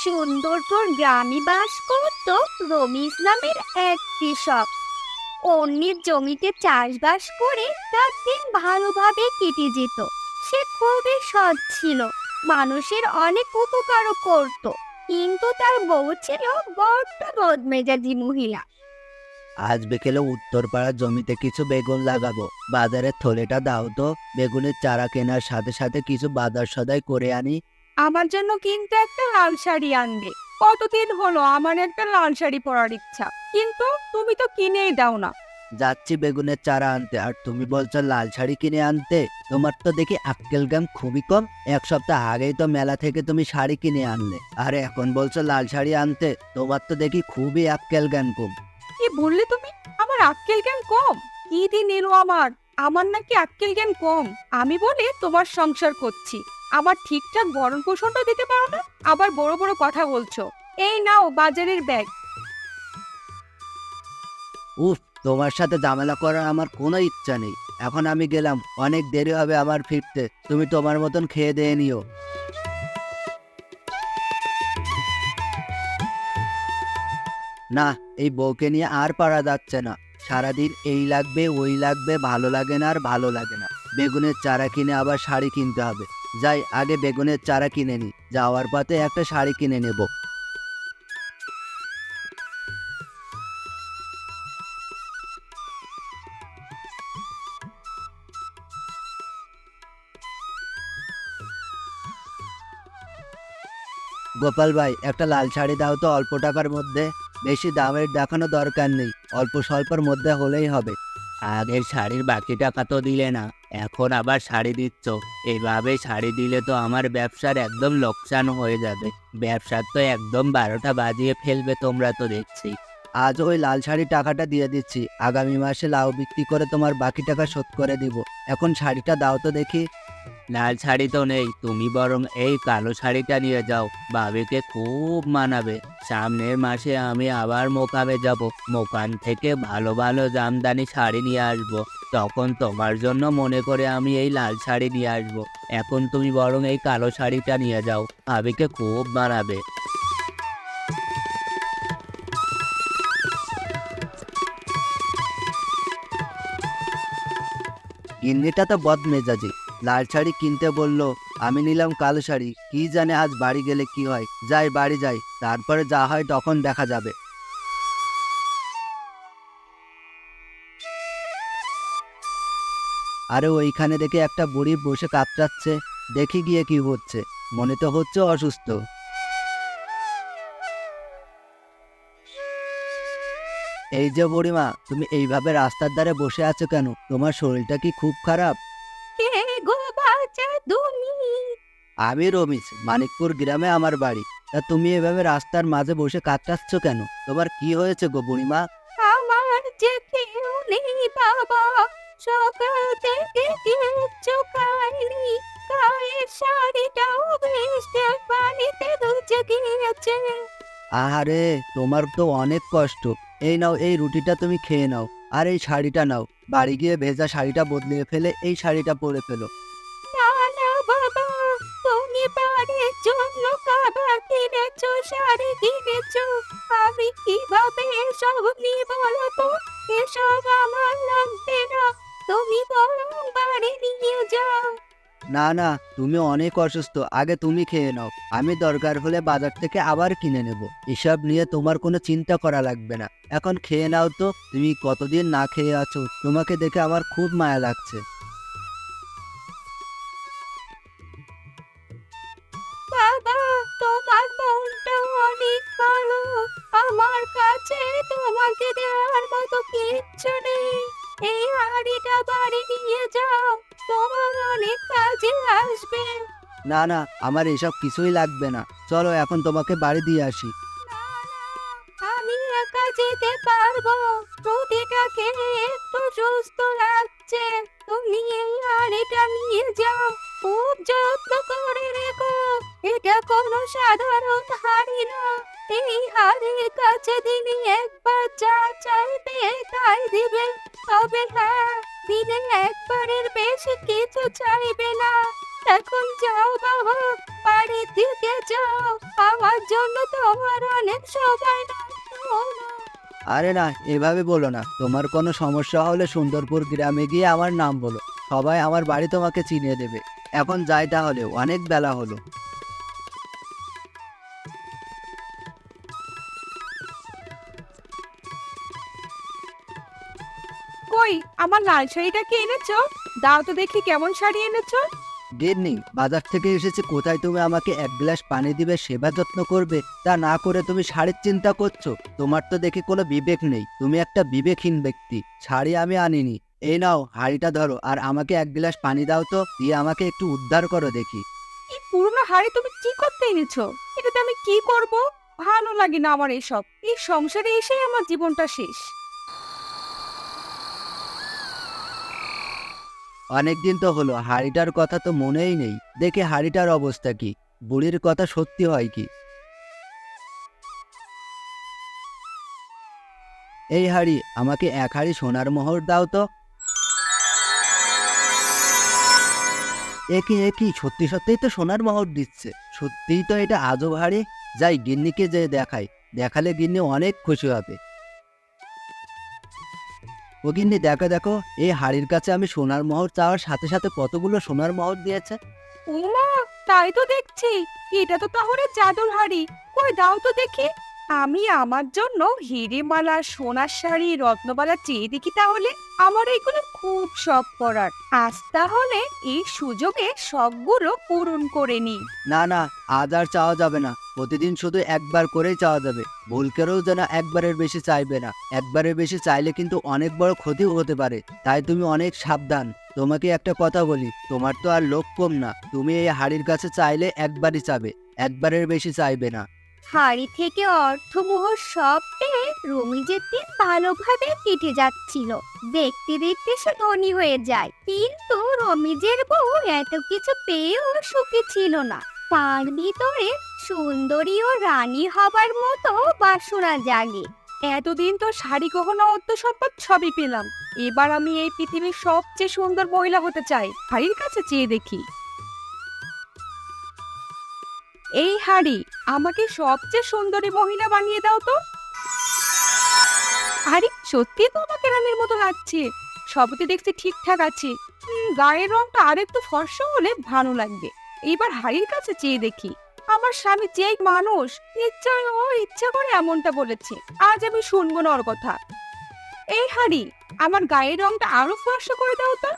সুন্দরবন গ্রামে বাস করত রমিজ নামের এক কৃষক। অন্যের জমিতে চাষবাস করে তার দিন ভালোভাবে কেটে যেত। সে খুবই সৎ ছিল, মানুষের অনেক উপকারও করত। কিন্তু তার বউ ছিল বড্ড বদমেজাজি মহিলা। আজ বিকেলে উত্তরপাড়ার জমিতে কিছু বেগুন লাগাবো। বাজারের থলেটা দাও তো। বেগুনের চারা কেনার সাথে সাথে কিছু বাজার সদাই করে আনি। আমার জন্য কিন্তু একটা লাল শাড়ি আনবে। কতদিন হলো আমার একটা লাল শাড়ি পরার ইচ্ছা, কিন্তু তুমি তো কিনেই দাও না। যাচ্ছি বেগুনের চারা আনতে, আর তুমি বলছো লাল শাড়ি কিনে আনতে। তোমার তো দেখি আক্কেল জ্ঞান খুবই কম। এক সপ্তাহ আগেই তো মেলা থেকে তুমি শাড়ি কিনে আনলে, আর এখন বলছো লাল শাড়ি আনতে। তোমার তো দেখি খুবই আক্কেল জ্ঞান কম। কি বললে তুমি? আমার আক্কেল জ্ঞান কম? কি দিন এলো আমার! আমার নাকি আক্কেল জ্ঞান কম? আমি বলে তোমার সংসার করছি, আমার ঠিকঠাক ভরণ পোষণটা দিতে পারো না, আবার বড় বড় কথা বলছো। এই নাও বাজারের ব্যাগ। উফ, তোমার সাথে ঝামেলা করার আমার কোনো ইচ্ছা নেই। এখন আমি গেলাম, অনেক দেরি হবে আমার ফিরতে। তুমি তোমার মতন খেয়ে দিয়ে নিও। না, এই বউকে নিয়ে আর পারা যাচ্ছে না। সারাদিন এই লাগবে ওই লাগবে, ভালো লাগে না আর ভালো লাগে না। বেগুনের চারা কিনে আবার শাড়ি কিনতে হবে। যাই, আগে বেগুনের চারা কিনে নি, যাওয়ার পথে একটা শাড়ি কিনে নেব। গোপাল ভাই, একটা লাল শাড়ি দাও তো অল্প টাকার মধ্যে। বেশি দামের দেখানো দরকার নেই, অল্প স্বল্পের মধ্যে হলেই হবে। আগের শাড়ির বাকি টাকা তো দিলে না, এখন আবার শাড়ি দিচ্ছ। এইভাবে শাড়ি দিলে তো আমার ব্যবসার একদম লোকসান হয়ে যাবে। ব্যবসার তো একদম 12টা বাজিয়ে ফেলবে তোমরা তো দেখছি। আজ ওই লাল শাড়ির টাকাটা দিয়ে দিচ্ছি, আগামী মাসে লাউ বিক্রি করে তোমার বাকি টাকা শোধ করে দিব। এখন শাড়িটা দাও তো দেখি। লাল শাড়ি তো নেই, তুমি বরং এই কালো শাড়িটা নিয়ে যাও, ভাবিকে খুব মানাবে। সামনের মাসে আমি আবার মোকামে যাব, মোকাম থেকে ভালো ভালো জামদানি শাড়ি নিয়ে আসবো। তখন তোমার জন্য মনে করে আমি এই লাল শাড়ি নিয়ে আসবো। এখন তুমি বরং এই কালো শাড়িটা নিয়ে যাও, ভাবিকে খুব মানাবে। গিন্নিটা তো বদমেজাজি। লাল শাড়ি কিনতে বললো, আমি নিলাম কালো শাড়ি। কি জানে আজ বাড়ি গেলে কি হয়। যাই, বাড়ি যাই, তারপরে যা হয় তখন দেখা যাবে। আরে ওইখানে দেখে একটা বুড়ি বসে কাতরাচ্ছে। দেখি গিয়ে কি হচ্ছে। মনে তো হচ্ছে অসুস্থ। এই যে বুড়িমা, তুমি এইভাবে রাস্তার ধারে বসে আছো কেন? তোমার শরীরটা কি খুব খারাপ? কে গো বাচ্চা তুমি? আমি রমিজ, মানিকপুর গ্রামে আমার বাড়ি। তা তুমি এভাবে রাস্তার মাঝে বসে কাতরাচ্ছ কেন? তোমার কি হয়েছে গো বুড়িমা? আমার যে কেউ নেই বাবা, সকাল থেকে কিচ্ছু খাইনি। গায়ের শাড়িটাও বৃষ্টির পানিতে ভিজে গিয়েছে। আহারে, তোমার তো অনেক কষ্ট। এই নাও, এই রুটিটা তুমি খেয়ে নাও। আর এই শাড়িটা নাও, বাড়ি গিয়ে ভেজা শাড়িটা বদলে ফেলে এই শাড়িটা পরে ফেলো। না না বাবা, তুমি বাড়ির জন্য খাবার কিনেছো, শাড়ি কিনেছো, আমি কিভাবে এসব নিয়ে বলো তো? এসব আমার লাগবে না, তুমি বরং বাড়ি নিয়ে যাও। না না, তুমি অনেক অসুস্থ, আগে তুমি খেয়ে নাও। আমি দরকার হলে বাজার থেকে আবার কিনে নেব। এসব নিয়ে তোমার কোনো চিন্তা করা লাগবে না। এখন খেয়ে নাও তো। তুমি কতদিন না খেয়ে আছো, তোমাকে দেখে আমার খুব মায়া লাগছে। বাবা, তোমার মনটা অনেক ভালো, আমার কাছে তোমাকে দেওয়ার মতো কিচ্ছু নেই। এই হাঁড়িটা বাড়ি নিয়ে যাও, তোমার অনেক কাজে আসবে। না না, আমার এসব কিছুই লাগবে না। চলো এখন তোমাকে বাড়ি দিয়ে আসি। না না, আমি একা যেতে পারবো। রুটিটা খেয়ে একটু সুস্থ লাগছে, তুমি এই হাঁড়িটা নিয়ে যাও, খুব যত্ন করে রেখো। এটা কোনো সাধারণ হাঁড়ি না, এই হাঁড়ির কাছে দিনে একবার যা চাইবে তাই দিবে। তবে হ্যাঁ, দিনে একবারের বেশি কিছু চাইবে না। এখন যাও বাবা, বাড়ির দিকে যাও। আমার জন্য তোমার অনেক সময় নষ্ট হলো। আরে না, এভাবে বলো না। তোমার কোনো সমস্যা হলে সুন্দরপুর গ্রামে গিয়ে আমার নাম বলো, সবাই আমার বাড়ি তোমাকে চিনিয়ে দেবে। এখন যাই তাহলে, অনেক বেলা হলো। কই, আমার লাল শাড়িটা কি এনেছো? দাও তো দেখি কেমন শাড়ি এনেছো। গিন্নি, বাজার থেকে এসেছি, কোথায় তুমি আমাকে এক গ্লাস পানি দিবে, সেবা যত্ন করবে, তা না করে তুমি শাড়ির চিন্তা করছো? তোমার তো দেখি কোনো বিবেক নেই, তুমি একটা বিবেকহীন ব্যক্তি। শাড়ি আমি আনিনি। এই নাও, হাঁড়িটা ধরো আর আমাকে এক গ্লাস পানি দাও তো, দিয়ে আমাকে একটু উদ্ধার করো দেখি। এই পুরনো হাড়ি তুমি কি করতে এনেছো? এটাতে আমি কি করব? ভালো লাগে না আমার এসব। এই সংসারে এসেই আমার জীবনটা শেষ। অনেকদিন তো হলো, হাঁড়িটার কথা তো মনেই নেই। দেখি হাঁড়িটার অবস্থা কি, বুড়ির কথা সত্যি হয় কি। এই হাঁড়ি, আমাকে এক হাঁড়ি সোনার মোহর দাও তো। একি একি, সত্যি সত্যিই তো সোনার মোহর দিচ্ছে। সত্যিই তো এটা আজব হাঁড়ি। যাই, গিন্নিকে যে দেখাই, দেখালে গিন্নি অনেক খুশি হবে। ও গিন্নি, দেখো দেখো, এই হাঁড়ির কাছে আমি সোনার মোহর চাওয়ার সাথে সাথে কতগুলো সোনার মোহর দিয়েছে। ওমা, তাই তো দেখছি। এটা তো তাহলে জাদুর হাড়ি। কই দাও তো দেখি। আমি আমার জন্য হিরে মালা, সোনার শাড়ি, রত্নবালা চেয়ে দেখি তাহলে। আমার এগুলো খুব শখ করার। আজ তাহলে এই সুযোগে শখগুলো পূরণ করে নি। না না, আজ আর চাওয়া যাবে না। প্রতিদিন শুধু একবার করেই চাওয়া যাবে। ভুল করেও যেন একবারের বেশি চাইবে না। একবারের বেশি চাইলে কিন্তু অনেক বড় ক্ষতি হতে পারে। তাই তুমি অনেক সাবধান। তোমাকে একটা কথা বলি, তোমার তো আর লোক কম না। তুমি এই হাড়ির কাছে চাইলে একবারই চাবে, একবারের বেশি চাইবে না। হাড়ি থেকে অর্থমোহর সব পেয়ে রমিজের দিন ভালোভাবে কেটে যাচ্ছিল। দেখতে দেখতে সে ধনী হয়ে যায়, কিন্তু রমিজের বউ এত কিছু পেয়েও সুখী ছিল না। তার ভিতরে সুন্দরী ও রানী হবার মতো বাসনা জাগে। এতদিন তো শাড়ি গহনা অর্থ সম্পদ সবই পেলাম। এবার আমি এই পৃথিবীর সবচেয়ে সুন্দর মহিলা হতে চাই। হাড়ির কাছে চেয়ে দেখি। এই হাড়ি, আমাকে সবচেয়ে সুন্দরী মহিলা বানিয়ে দাও তো। আরে সত্যি তো আমাকে রানীর মতো লাগছে। সবতে দেখছি ঠিকঠাক আছে। গায়ের রংটা আরেকটু ফর্সা হলে ভালো লাগবে। এবার হাড়ির কাছে চেয়ে দেখি। আমার স্বামী যে মানুষ, ইচ্ছা করে এমনটা বলেছে। আজ আমি শুনবো না ওর কথা। এই হাড়ি, আমার গায়ের রংটা আরো ফর্সা করে দাও তো।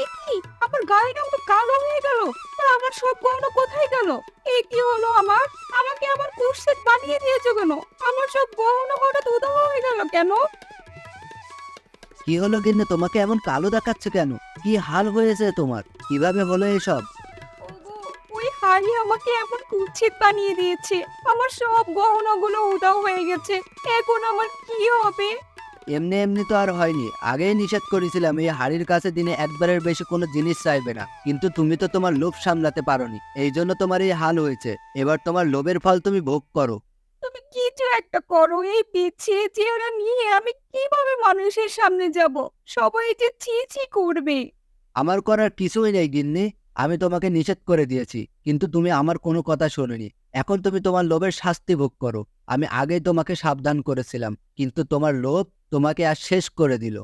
এ কি, আমার গায়ের রং তো কালো হয়ে গেল। আর আমার সব গহনা কোথায় গেল? এ কি হলো আমার? আমাকে আবার কুৎসিত বানিয়ে দিয়েছো কেন? আমার সব গহনা হঠাৎ উধাও হয়ে গেল কেন? কি হলো গিন্নি, তোমাকে এমন কালো দেখাচ্ছে কেন? কি হাল হয়েছে তোমার? কিভাবে হলো এসব? ওগো, ওই হাড়ি আমাকে এমন কুৎসিত বানিয়ে দিয়েছে। আমার সব গহনাগুলো উধাও হয়ে গেছে। এখন আমার কি হবে? এমনি এমনি তো আর হয়নি। আগেই নিষেধ করেছিলাম এই হাড়ির কাছে দিনে একবারের বেশি কোনো জিনিস চাইবে না, কিন্তু তুমি তো তোমার লোভ সামলাতে পারোনি, এই জন্য তোমার এই হাল হয়েছে। এবার তোমার লোভের ফল তুমি ভোগ করো। তুমি কিছু একটা করো। এই পিছিয়ে চেহারা নিয়ে আমি কিভাবে মানুষের সামনে যাব? সবাই যে ছি ছি করবে। আমার করার কিছুই নেই গিন্নি। আমি তোমাকে নিষেধ করে দিয়েছি, কিন্তু তুমি আমার কোনো কথা শোনোনি। এখন তুমি তোমার লোভের শাস্তি ভোগ করো। আমি আগেই তোমাকে সাবধান করেছিলাম, কিন্তু তোমার লোভ তোমাকে আর শেষ করে দিল।